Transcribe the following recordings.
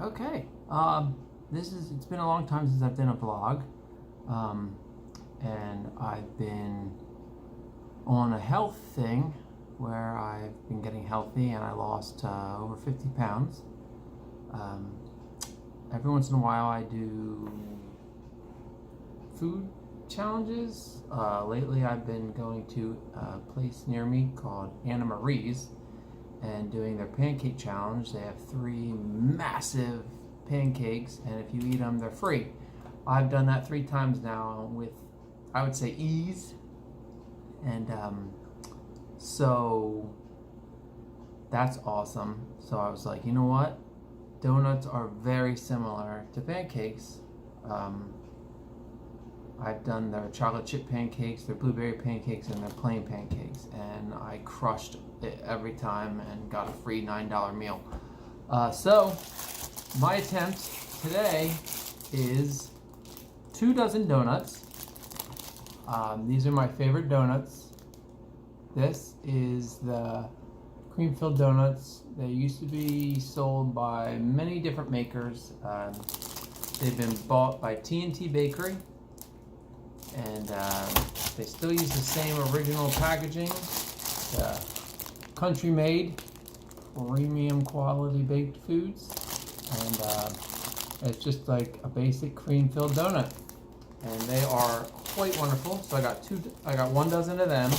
Okay. It's been a long time since I've done a vlog. And I've been on a health thing where I've been getting healthy and I lost over 50 pounds. Every once in a while I do food challenges. Lately I've been going to a place near me called Anna Marie's and doing their pancake challenge. They have 3 massive pancakes, and if you eat them, they're free. I've done that 3 times now with, I would say, ease. And so that's awesome. So I was like, you know what? Donuts are very similar to pancakes. I've done their chocolate chip pancakes, their blueberry pancakes, and their plain pancakes, and I crushed it every time and got a free $9 meal. So my attempt today is 2 dozen donuts. These are my favorite donuts. This is the cream-filled donuts. They used to be sold by many different makers. They've been bought by T&T Bakery, and they still use the same original packaging. Country made, premium quality baked foods, and it's just like a basic cream-filled donut, and they are quite wonderful. So I got 1 dozen of them,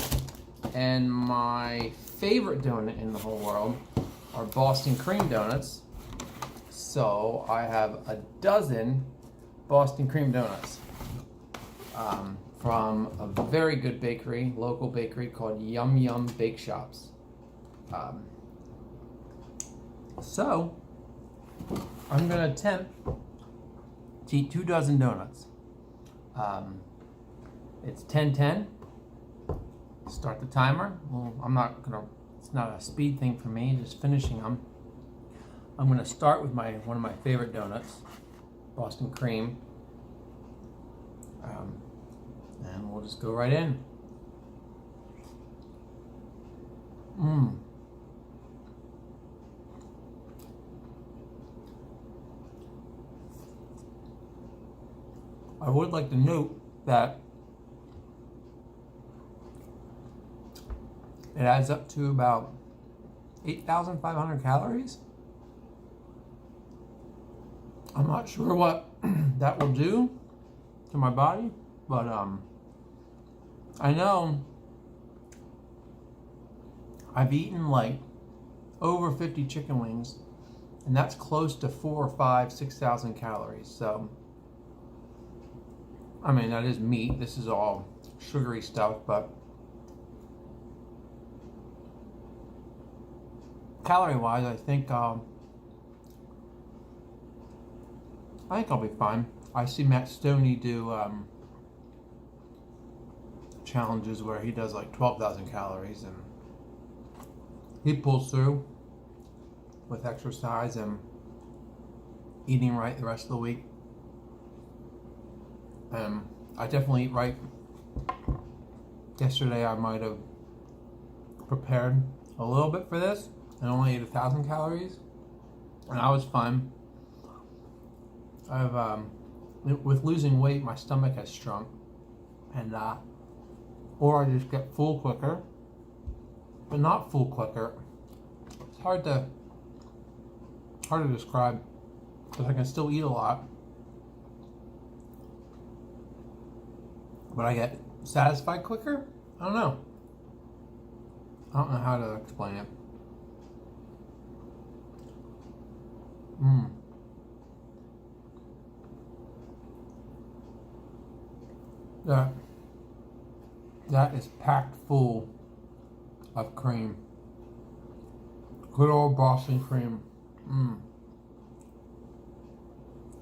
and my favorite donut in the whole world are Boston cream donuts. So I have a dozen Boston cream donuts from a very good bakery, local bakery called Yum Yum Bake Shops. So I'm gonna attempt to eat 2 dozen donuts. It's 10:10. Start the timer. Well, it's not a speed thing for me, just finishing them. I'm gonna start with one of my favorite donuts, Boston cream. And we'll just go right in. I would like to note that it adds up to about 8,500 calories. I'm not sure what that will do to my body, but I know I've eaten like over 50 chicken wings, and that's close to 4,000 or 5,000, 6,000 calories. So I mean, that is meat. This is all sugary stuff, but calorie-wise, I think I'll be fine. I see Matt Stoney do challenges where he does like 12,000 calories, and he pulls through with exercise and eating right the rest of the week. I definitely eat right. Yesterday I might have prepared a little bit for this and only ate 1,000 calories, and I was fine. With losing weight, my stomach has shrunk, and or I just get full quicker, but not full quicker. It's hard to describe because I can still eat a lot, but I get satisfied quicker. I don't know how to explain it. That is packed full of cream. Good old Boston cream.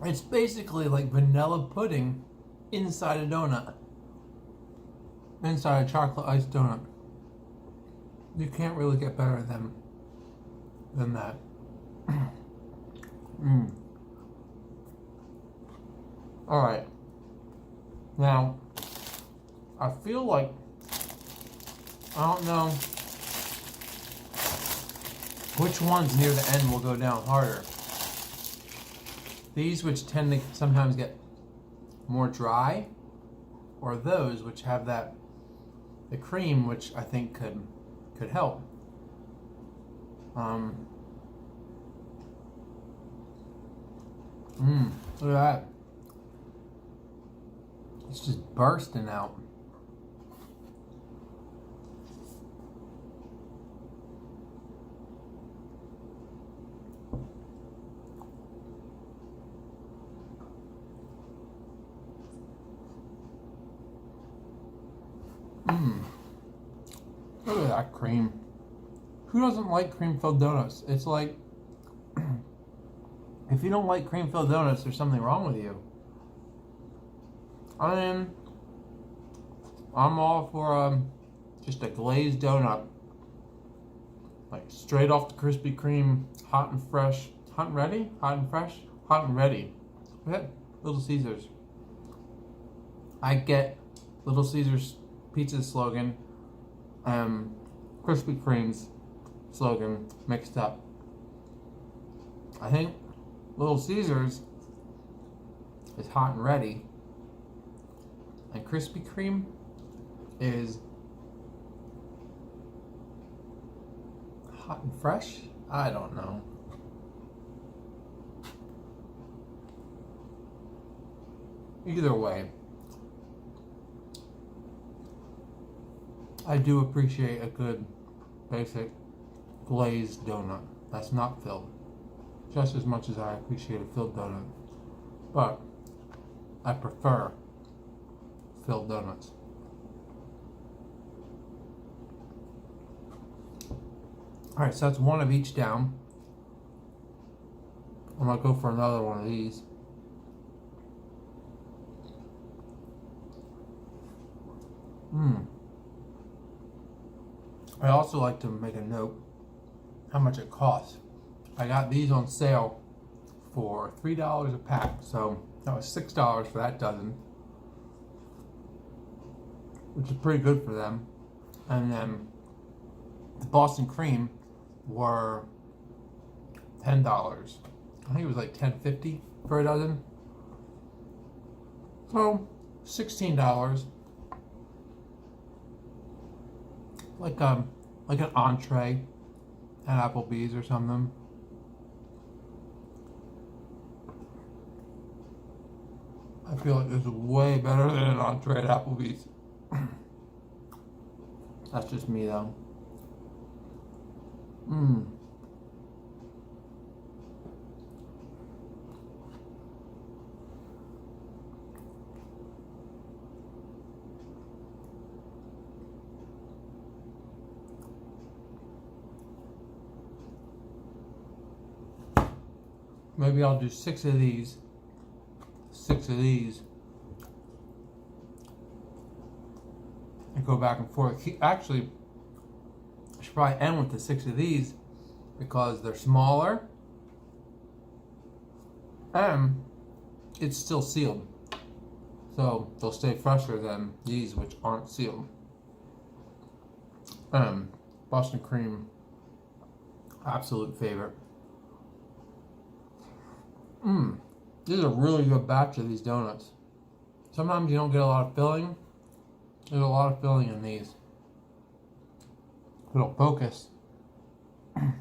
It's basically like vanilla pudding inside a donut. Inside a chocolate iced donut. You can't really get better than that. Alright. Now, I feel like, I don't know which ones near the end will go down harder. these which tend to sometimes get more dry, or those which have the cream, which I think could help. Look at that. It's just bursting out. Look at that cream. Who doesn't like cream-filled donuts? It's like, if you don't like cream-filled donuts, there's something wrong with you. I mean, I'm all for just a glazed donut. Like straight off the Krispy Kreme, hot and fresh. Hot and ready? Hot and fresh? Hot and ready. Look at Little Caesars. I get Little Caesars pizza slogan, Krispy Kreme's slogan mixed up. I think Little Caesars is hot and ready, and Krispy Kreme is hot and fresh? I don't know. Either way, I do appreciate a good basic glazed donut that's not filled, just as much as I appreciate a filled donut, but I prefer filled donuts. Alright, so that's one of each down. I'm gonna go for another one of these. I also like to make a note how much it costs. I got these on sale for $3 a pack, so that was $6 for that dozen, which is pretty good for them. And then the Boston cream were $10. I think it was like $10.50 for a dozen. So $16. Like an entree at Applebee's or something. I feel like this is way better than an entree at Applebee's. That's just me though. Maybe I'll do 6 of these. 6 of these. And go back and forth. Actually, I should probably end with the 6 of these because they're smaller and it's still sealed. So they'll stay fresher than these which aren't sealed. Boston cream, absolute favorite. This is a really good batch of these donuts. Sometimes you don't get a lot of filling. There's a lot of filling in these. It'll focus. I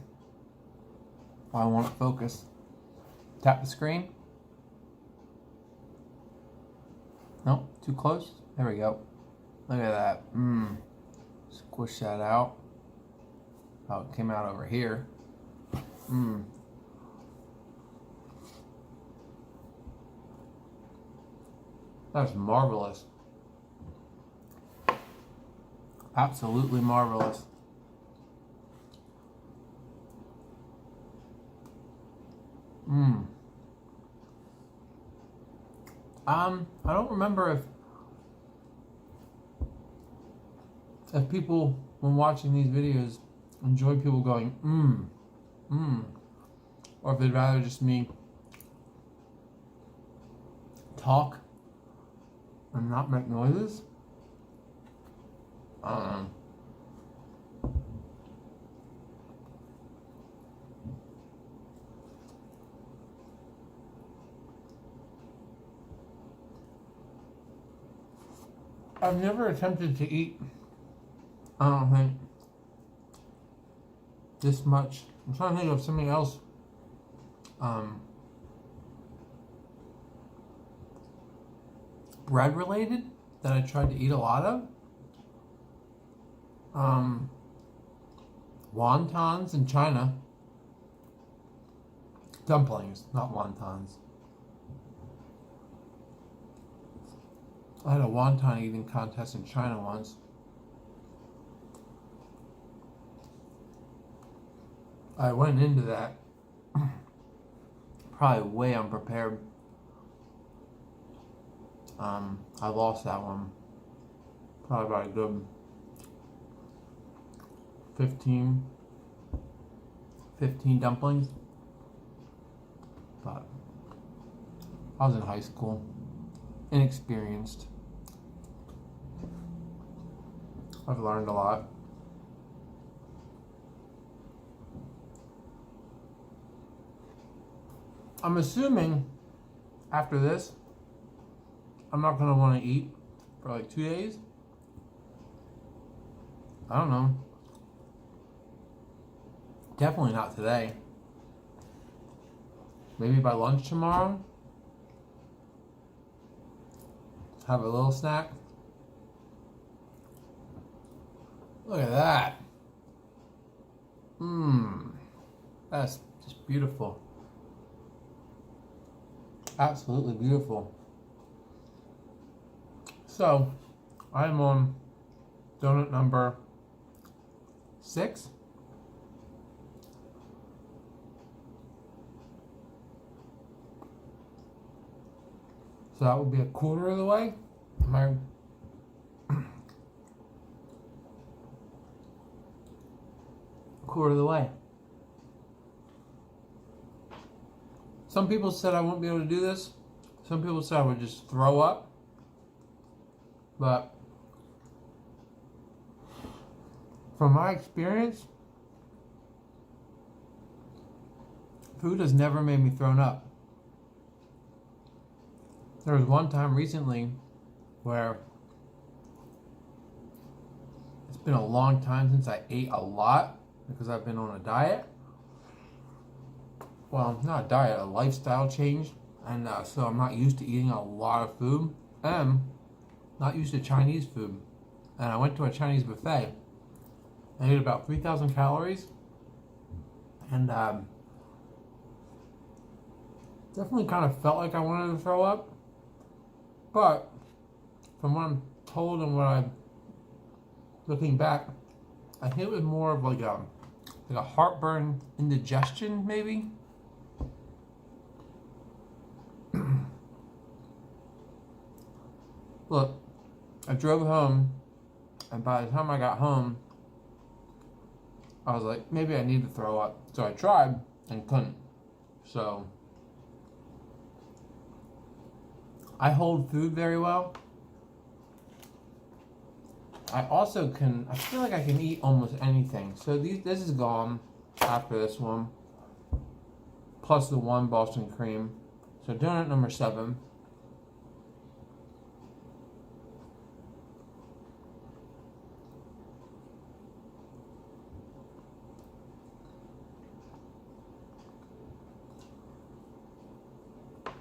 want it focus. Tap the screen. Nope, too close. There we go. Look at that. Squish that out. Oh, it came out over here. That's marvelous. Absolutely marvelous. I don't remember if people, when watching these videos, enjoy people going, or if they'd rather just me talk and not make noises. I've never attempted to eat, I don't think, this much. I'm trying to think of something else. Bread related that I tried to eat a lot of. Wontons in China. Dumplings, not wontons. I had a wonton eating contest in China once. I went into that probably way unprepared. I lost that one. Probably about a good 15 dumplings. But I was in high school, inexperienced. I've learned a lot. I'm assuming after this, I'm not going to want to eat for like 2 days. I don't know. Definitely not today. Maybe by lunch tomorrow. Have a little snack. Look at that. That's just beautiful. Absolutely beautiful. So, I'm on donut number 6. So that would be a quarter of the way. Quarter of the way. Some people said I won't be able to do this. Some people said I would just throw up. But from my experience, food has never made me throw up. There was one time recently where it's been a long time since I ate a lot because I've been on a diet. Well, not a diet, a lifestyle change. And so I'm not used to eating a lot of food. And not used to Chinese food. And I went to a Chinese buffet. I ate about 3,000 calories. And definitely kind of felt like I wanted to throw up. But from what I'm told and what I'm looking back, I think it was more of like a heartburn, indigestion maybe. Look, I drove home, and by the time I got home, I was like, maybe I need to throw up. So I tried and couldn't. So I hold food very well. I also I feel like I can eat almost anything. So this is gone after this one, plus the one Boston cream. So donut number 7.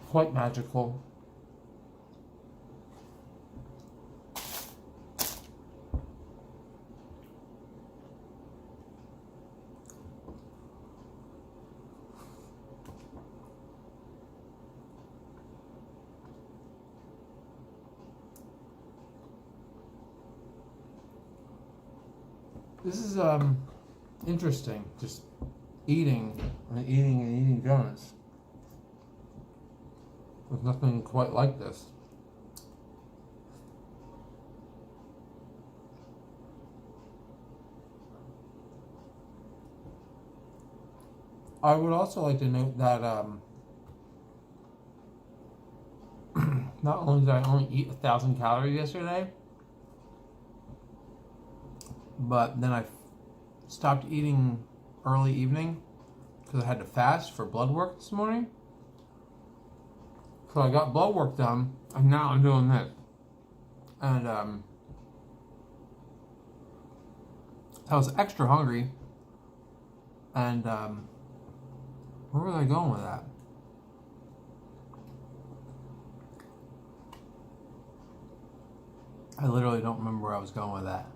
Quite magical. This is interesting, just eating donuts. There's nothing quite like this. I would also like to note that not only did I only eat 1,000 calories yesterday, but then I stopped eating early evening because I had to fast for blood work this morning. So I got blood work done, and now I'm doing this. And I was extra hungry, and where was I going with that? I literally don't remember where I was going with that.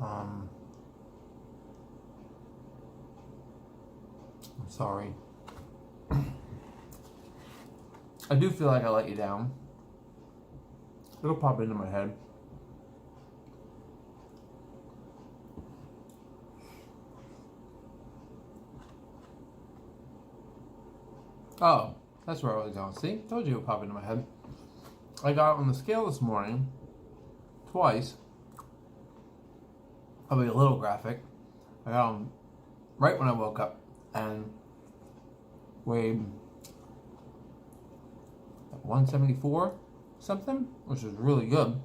I'm sorry. I do feel like I let you down. It'll pop into my head. Oh, that's where I was going. See? Told you it would pop into my head. I got on the scale this morning twice. I'll be a little graphic. I got on right when I woke up and weighed 174 something, which is really good.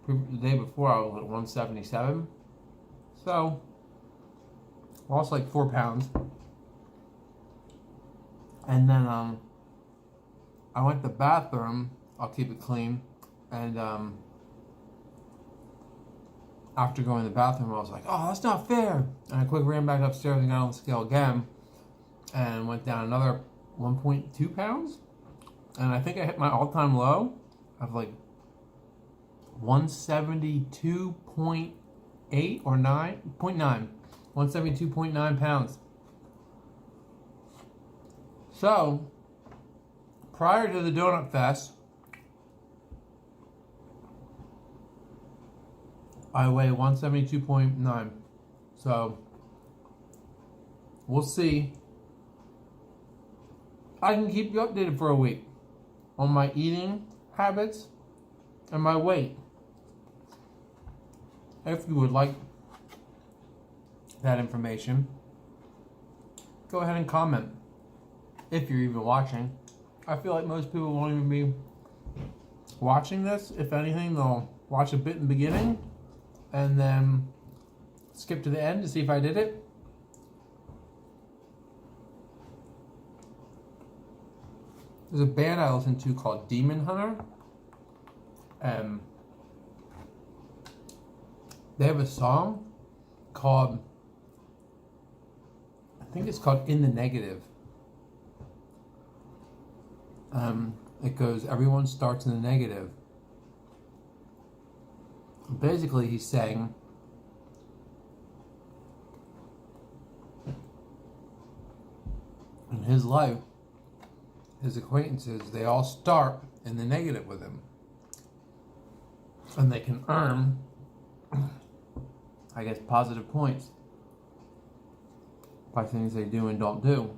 The day before I was at 177. So, lost like 4 pounds. And then I went to the bathroom. I'll keep it clean. And after going to the bathroom, I was like, oh, that's not fair. And I quickly ran back upstairs and got on the scale again. And went down another 1.2 pounds. And I think I hit my all-time low of like 172.8 or 9.9. 172.9 pounds. So, prior to the Donut Fest, I weigh 172.9. So, we'll see. I can keep you updated for a week on my eating habits and my weight. If you would like that information, go ahead and comment. If you're even watching. I feel like most people won't even be watching this. If anything, they'll watch a bit in the beginning and then skip to the end to see if I did it. There's a band I listen to called Demon Hunter. They have a song called, I think it's called In the Negative. It goes, everyone starts in the negative. Basically, he's saying in his life, his acquaintances, they all start in the negative with him. And they can earn, I guess, positive points by things they do and don't do.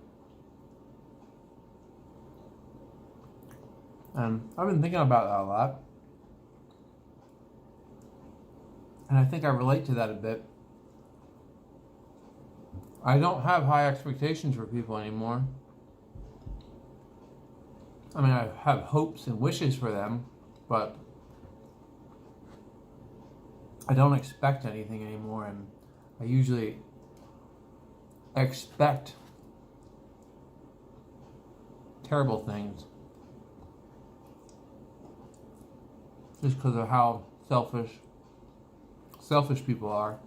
And I've been thinking about that a lot. And I think I relate to that a bit. I don't have high expectations for people anymore. I mean, I have hopes and wishes for them, but I don't expect anything anymore. And I usually expect terrible things. Just because of how selfish people are.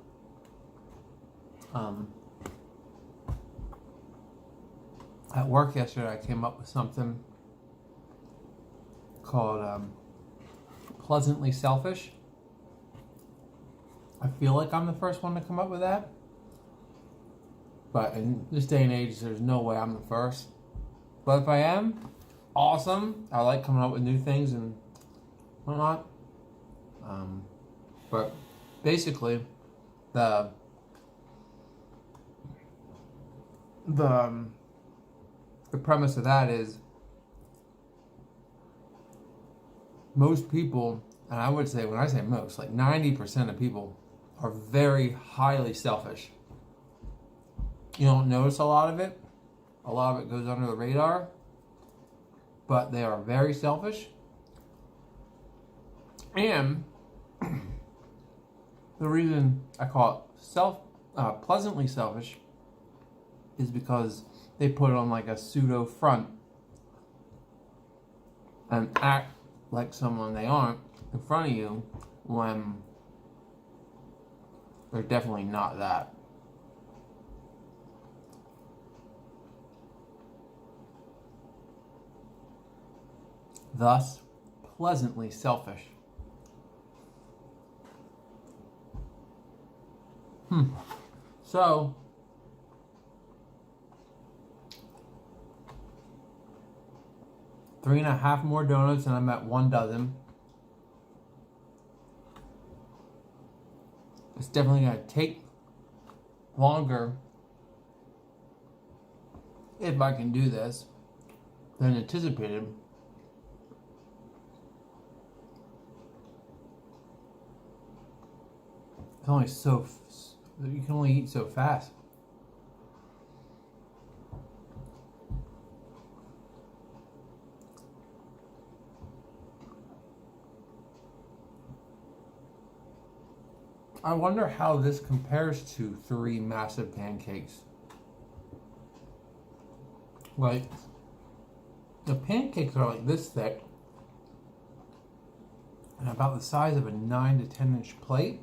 At work yesterday, I came up with something called pleasantly selfish. I feel like I'm the first one to come up with that. But in this day and age, there's no way I'm the first. But if I am, awesome. I like coming up with new things and whatnot. But basically, the premise of that is most people, and I would say, when I say most, like 90% of people are very highly selfish. You don't notice a lot of it. A lot of it goes under the radar. But they are very selfish. And the reason I call it pleasantly selfish is because they put on like a pseudo front and act like someone they aren't in front of you when They're definitely not that. Thus, pleasantly selfish. So, three and a half more donuts and I'm at 1 dozen. It's definitely going to take longer, if I can do this, than anticipated. It's only you can only eat so fast. I wonder how this compares to 3 massive pancakes. Like, the pancakes are like this thick and about the size of a 9 to 10 inch plate.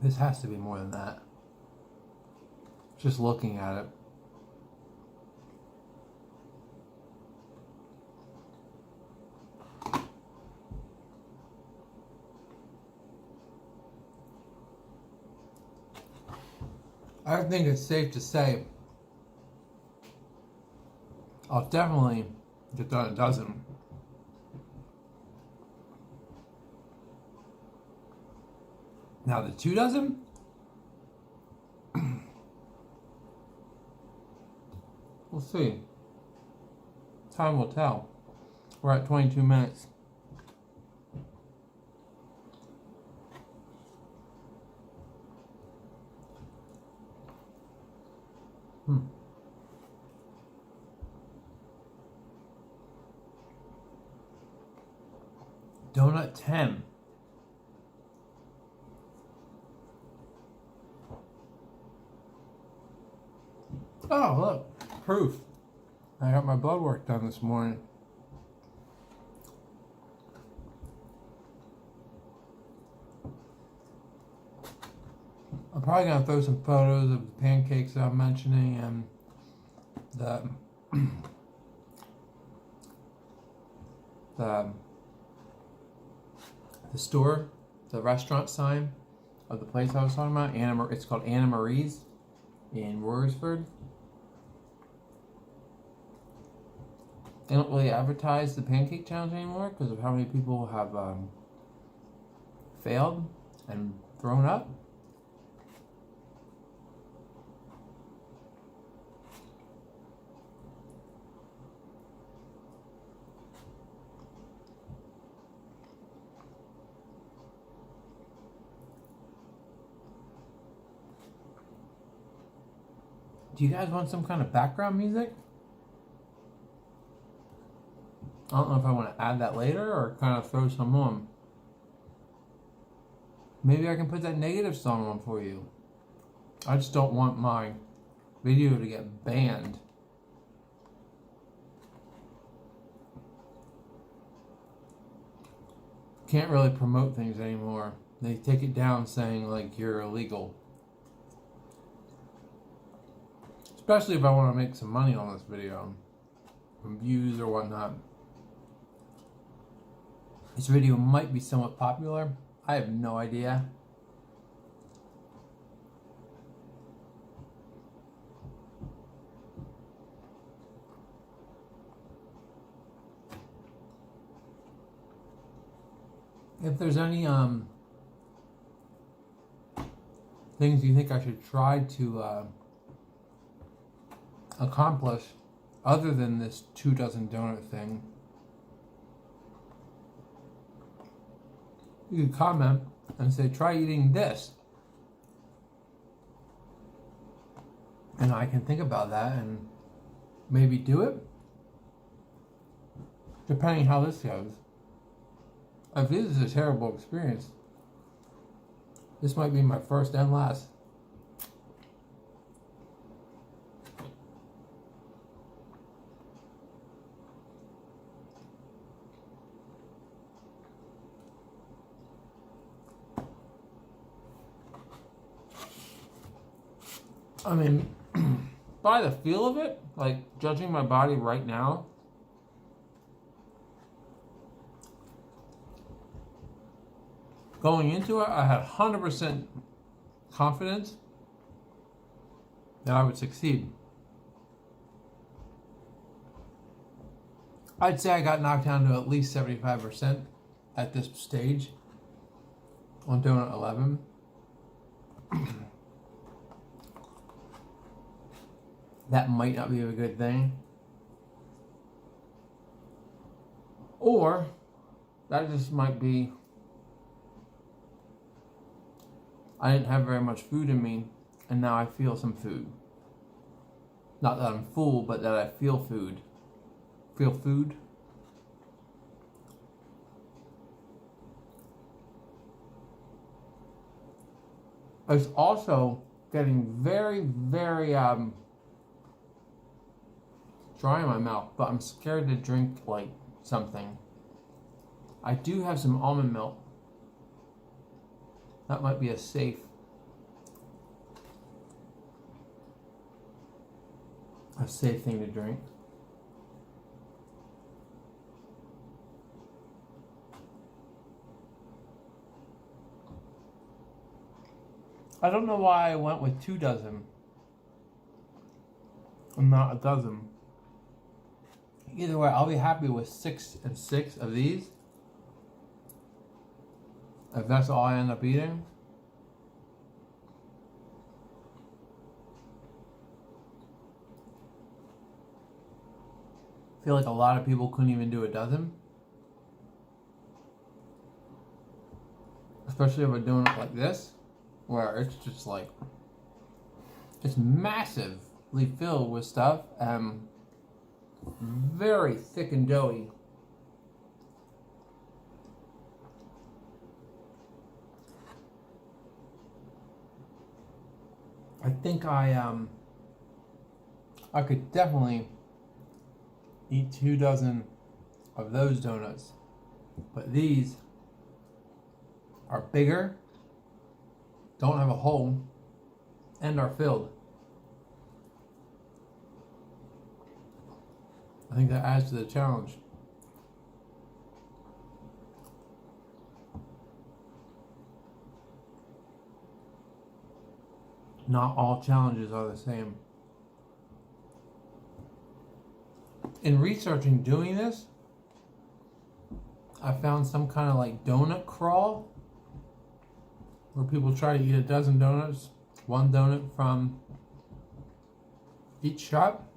This has to be more than that. Just looking at it. I think it's safe to say I'll definitely get done a dozen. Now the 2 dozen? We'll see. Time will tell. We're at 22 minutes. Donut 10. Oh, look, proof. I got my blood work done this morning. I'm probably going to throw some photos of the pancakes that I'm mentioning and the store, the restaurant sign of the place I was talking about. It's called Anna Marie's in Royersford. They don't really advertise the pancake challenge anymore because of how many people have failed and thrown up. Do you guys want some kind of background music? I don't know if I want to add that later or kind of throw some on. Maybe I can put that negative song on for you. I just don't want my video to get banned. Can't really promote things anymore. They take it down saying like you're illegal. Especially if I want to make some money on this video. From views or whatnot. This video might be somewhat popular. I have no idea. If there's any things you think I should try to accomplish other than this 2 dozen donut thing, you can comment and say, try eating this. And I can think about that and maybe do it, depending how this goes. If this is a terrible experience, this might be my first and last. I mean, by the feel of it, like judging my body right now, going into it, I had 100% confidence that I would succeed. I'd say I got knocked down to at least 75% at this stage on donut 11. That might not be a good thing. Or that just might be I didn't have very much food in me, and now I feel some food. Not that I'm full, but that I feel food. Feel food? It's also getting very, very dry in my mouth, but I'm scared to drink like something. I do have some almond milk. That might be a safe thing to drink. I don't know why I went with 2 dozen and not a dozen. Either way, I'll be happy with 6 and 6 of these. If that's all I end up eating. I feel like a lot of people couldn't even do a dozen. Especially if we're doing it like this, where it's just like, it's massively filled with stuff, very thick and doughy. I think I could definitely eat 2 dozen of those donuts, but these are bigger, don't have a hole, and are filled. I think that adds to the challenge. Not all challenges are the same. In researching doing this, I found some kind of like donut crawl where people try to eat a dozen donuts, 1 donut from each shop.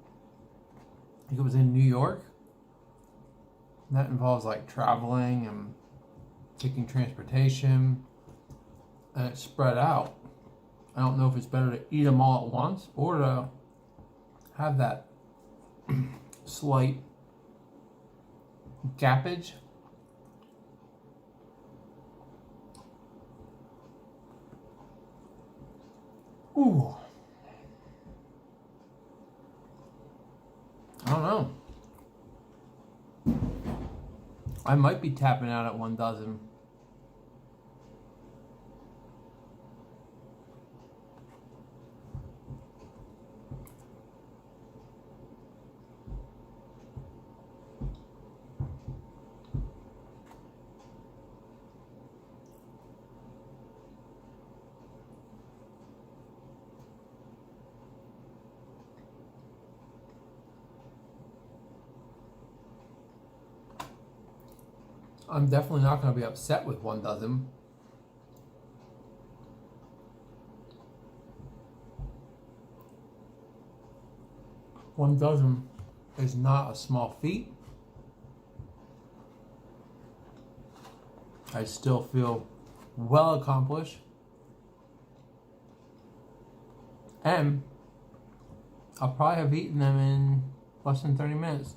I think it was in New York. And that involves like traveling and taking transportation, and it's spread out. I don't know if it's better to eat them all at once or to have that slight gappage. Ooh. I don't know. I might be tapping out at 1 dozen. I'm definitely not going to be upset with 1 dozen. One dozen is not a small feat. I still feel well accomplished. And I'll probably have eaten them in less than 30 minutes.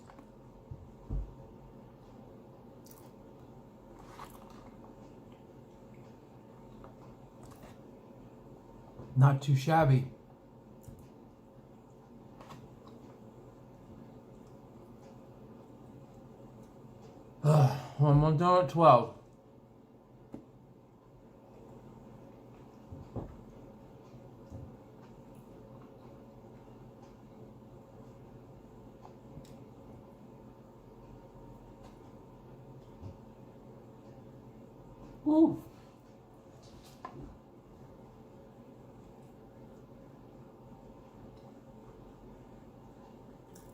Not too shabby. I'm on donut 12. Ooh.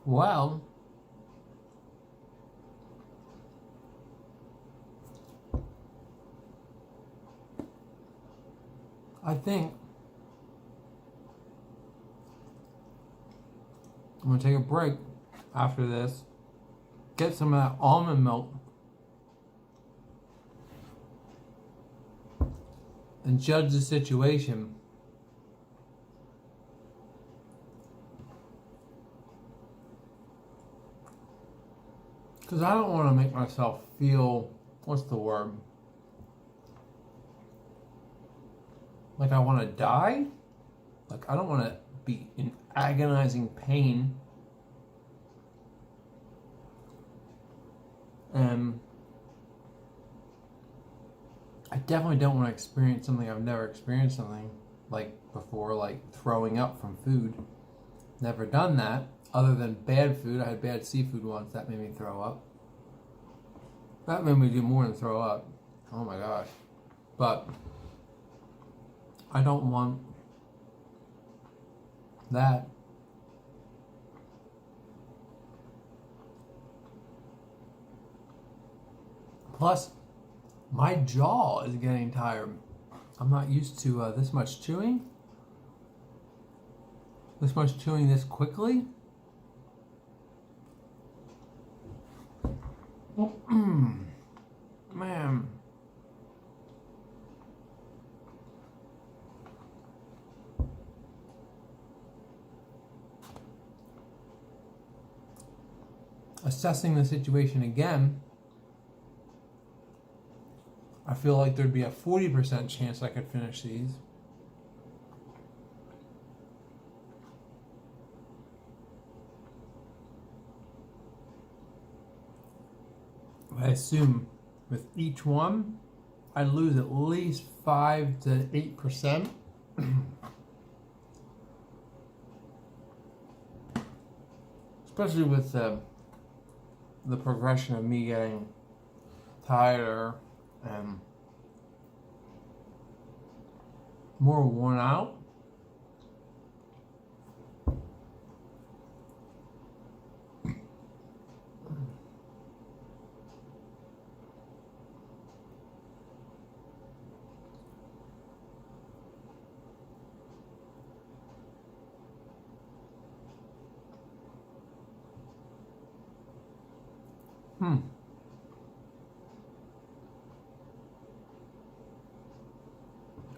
Well, I think I'm going to take a break after this, get some of that almond milk, and judge the situation. Because I don't want to make myself feel, what's the word? Like I want to die? Like I don't want to be in agonizing pain. And I definitely don't want to experience something I've never experienced something like before, like throwing up from food. Never done that. Other than bad food. I had bad seafood once. That made me throw up. That made me do more than throw up. Oh my gosh. But I don't want that. Plus, my jaw is getting tired. I'm not used to this much chewing. This much chewing this quickly. Man. Assessing the situation again, I feel like there'd be a 40% chance I could finish these. I assume with each one, I'd lose at least 5 to 8%. Especially with the progression of me getting tighter and more worn out.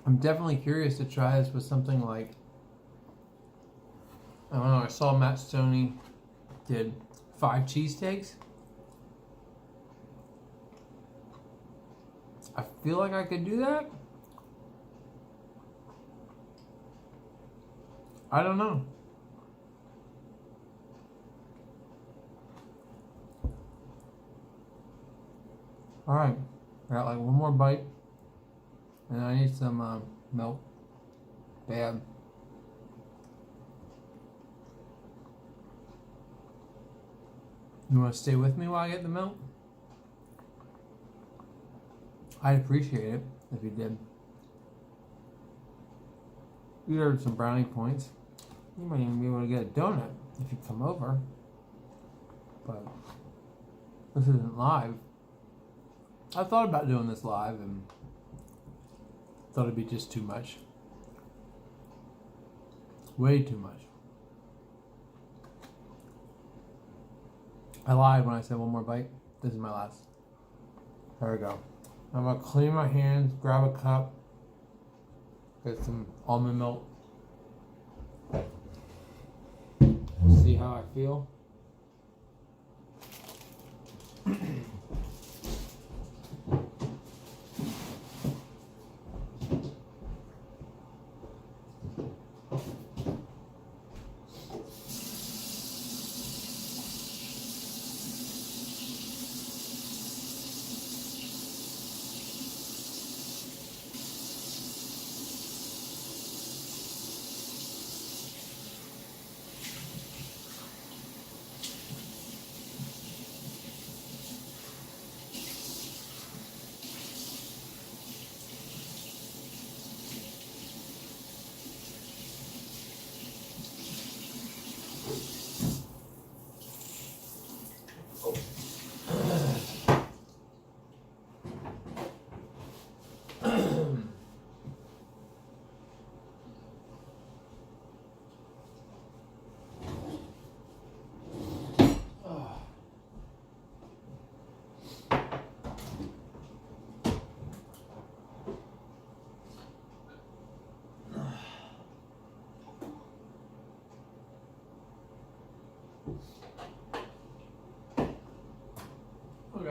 I'm definitely curious to try this with something like, I don't know, I saw Matt Stoney did 5 cheesesteaks. I feel like I could do that. I don't know. Alright, I got like one more bite. And I need some milk. Bad. You want to stay with me while I get the milk? I'd appreciate it if you did. You earned some brownie points. You might even be able to get a donut if you come over. But this isn't live. I thought about doing this live and thought it'd be just too much. Way too much. I lied when I said one more bite. This is my last. There we go. I'm gonna clean my hands, grab a cup, get some almond milk. See how I feel.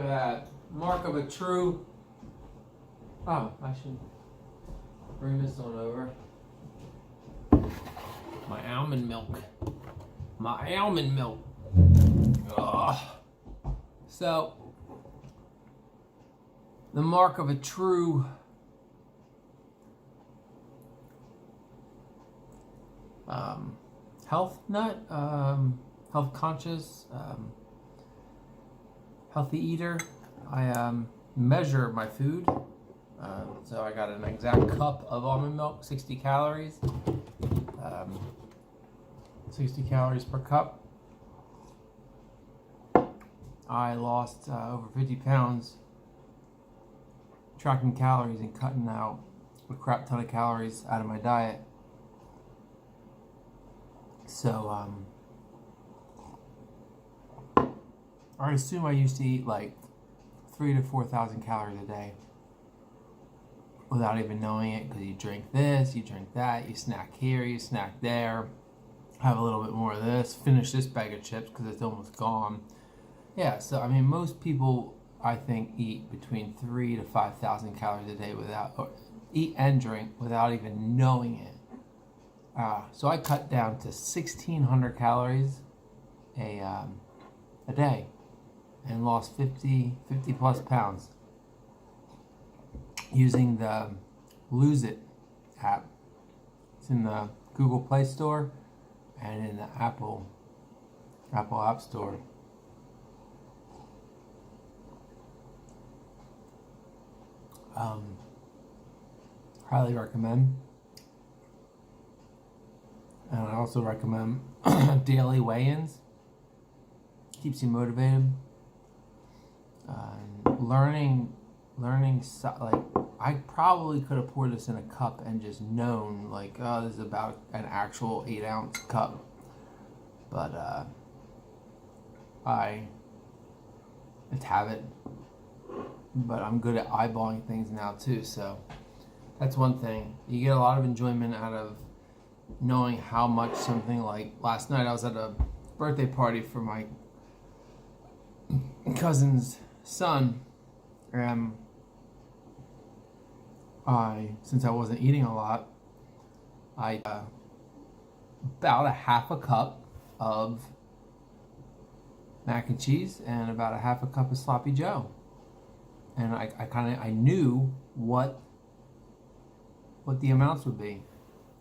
at that. Mark of a true... Oh, I should bring this on over. My almond milk. My almond milk. Ugh. So, the mark of a true health nut, health conscious, healthy eater. I measure my food. So I got an exact cup of almond milk, 60 calories. 60 calories per cup. I lost over 50 pounds tracking calories and cutting out a crap ton of calories out of my diet. So I assume I used to eat like 3,000 to 4,000 calories a day without even knowing it, because you drink this, you drink that, you snack here, you snack there, have a little bit more of this, finish this bag of chips because it's almost gone. Yeah, so I mean, most people I think eat between 3,000 to 5,000 calories a day or eat and drink without even knowing it. So I cut down to 1,600 calories a day and lost 50 plus pounds using the Lose It app. It's in the Google Play Store and in the Apple App Store. Highly recommend. And I also recommend daily weigh-ins. Keeps you motivated. Learning, like, I probably could have poured this in a cup and just known, like, oh, this is about an actual 8-ounce cup. But it's habit. But I'm good at eyeballing things now too, so that's one thing. You get a lot of enjoyment out of knowing how much something, like last night I was at a birthday party for my cousin's son, and since I wasn't eating a lot, I about a half a cup of mac and cheese and about a half a cup of sloppy joe. And I knew what the amounts would be,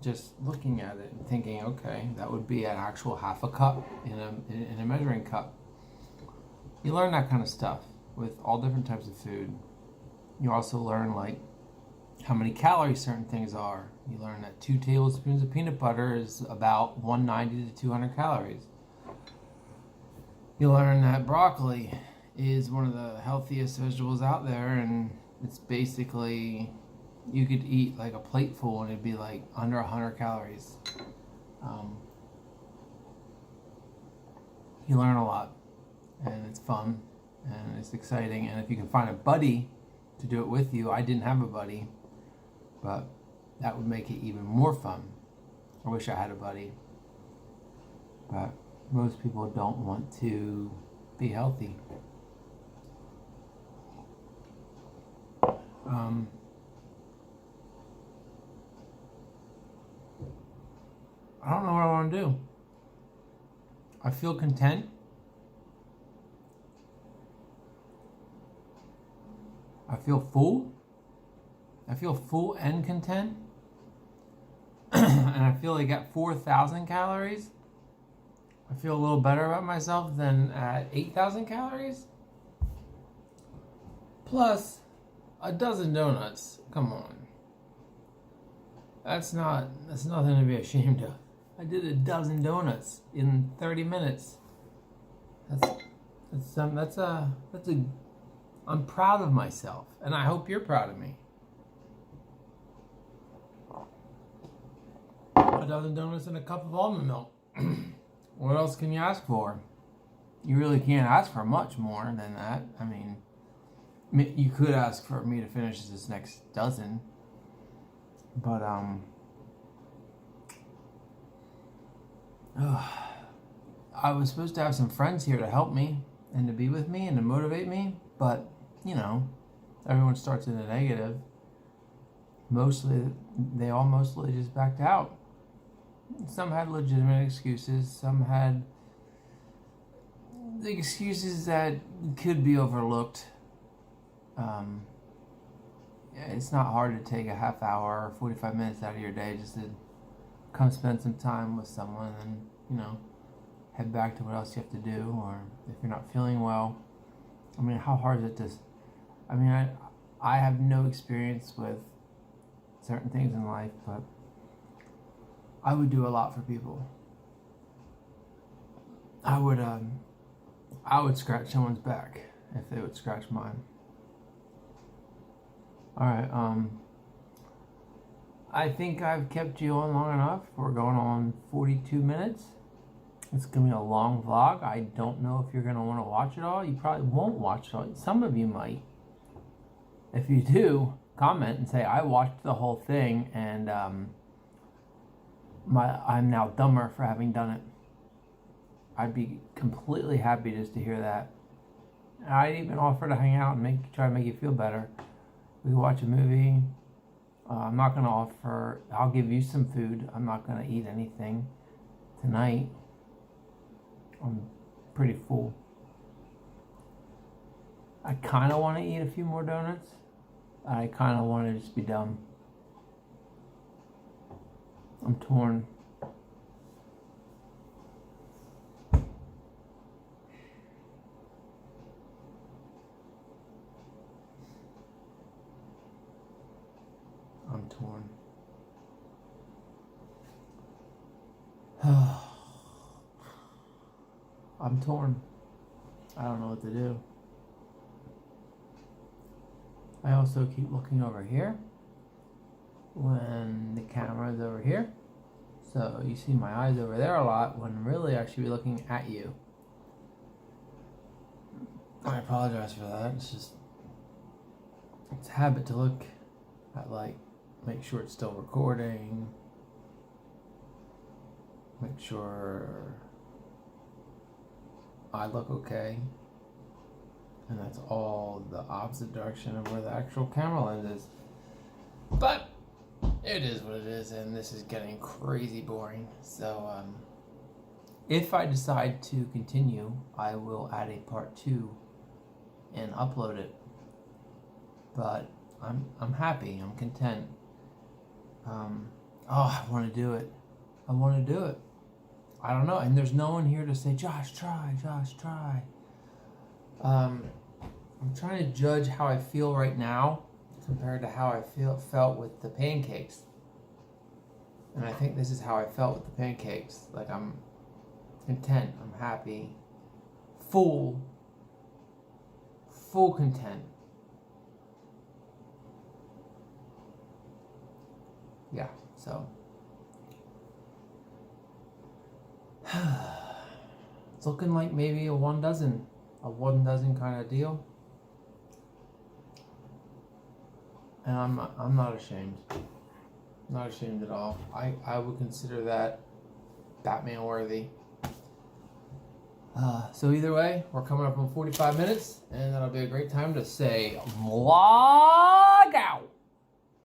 just looking at it and thinking, okay, that would be an actual half a cup in a measuring cup. You learn that kind of stuff with all different types of food. You also learn, like, how many calories certain things are. You learn that 2 tablespoons of peanut butter is about 190 to 200 calories. You learn that broccoli is one of the healthiest vegetables out there, and it's basically, you could eat like a plateful and it'd be like under 100 calories. You learn a lot, and it's fun, and it's exciting, and if you can find a buddy to do it with you. I didn't have a buddy, but that would make it even more fun. I wish I had a buddy, but most people don't want to be healthy. I don't know what I want to do. I feel content. I feel full. I feel full and content. And I feel like at 4,000 calories, I feel a little better about myself than at 8,000 calories. Plus, a dozen donuts. Come on. That's nothing to be ashamed of. I did a dozen donuts in 30 minutes. I'm proud of myself, and I hope you're proud of me. A dozen donuts and a cup of almond milk. What else can you ask for? You really can't ask for much more than that. I mean, you could ask for me to finish this next dozen, but I was supposed to have some friends here to help me and to be with me and to motivate me, But, you know, everyone starts in a negative. They all mostly just backed out. Some had legitimate excuses. Some had the excuses that could be overlooked. It's not hard to take a half hour or 45 minutes out of your day just to come spend some time with someone and, you know, head back to what else you have to do. Or if you're not feeling well, I mean, how hard is it to... I mean, I have no experience with certain things in life, but I would do a lot for people. I would scratch someone's back if they would scratch mine. Alright, I think I've kept you on long enough. We're going on 42 minutes. It's going to be a long vlog. I don't know if you're going to want to watch it all. You probably won't watch it all. Some of you might. If you do, comment and say, I watched the whole thing and I'm now dumber for having done it. I'd be completely happy just to hear that. I'd even offer to hang out and try to make you feel better. We could watch a movie. I'm not going to offer... I'll give you some food. I'm not going to eat anything tonight. I'm pretty full. I kind of want to eat a few more donuts. I kind of want to just be dumb. I'm torn. I'm torn. I'm torn. I don't know what to do. I also keep looking over here when the camera is over here. So you see my eyes over there a lot when really I should be looking at you. I apologize for that. It's a habit to look at, like, make sure it's still recording. Make sure I look okay. And that's all the opposite direction of where the actual camera lens is. But it is what it is, and this is getting crazy boring. So if I decide to continue, I will add a part 2 and upload it. But I'm happy, I'm content. I want to do it. I want to do it. I don't know, and there's no one here to say, Josh, try. I'm trying to judge how I feel right now compared to how I felt with the pancakes. And I think this is how I felt with the pancakes. Like, I'm content, I'm happy, full content. Yeah, so it's looking like maybe a 1 dozen kind of deal. And I'm not ashamed. Not ashamed at all. I would consider that Batman worthy. So either way, we're coming up on 45 minutes, and that'll be a great time to say, Mwah!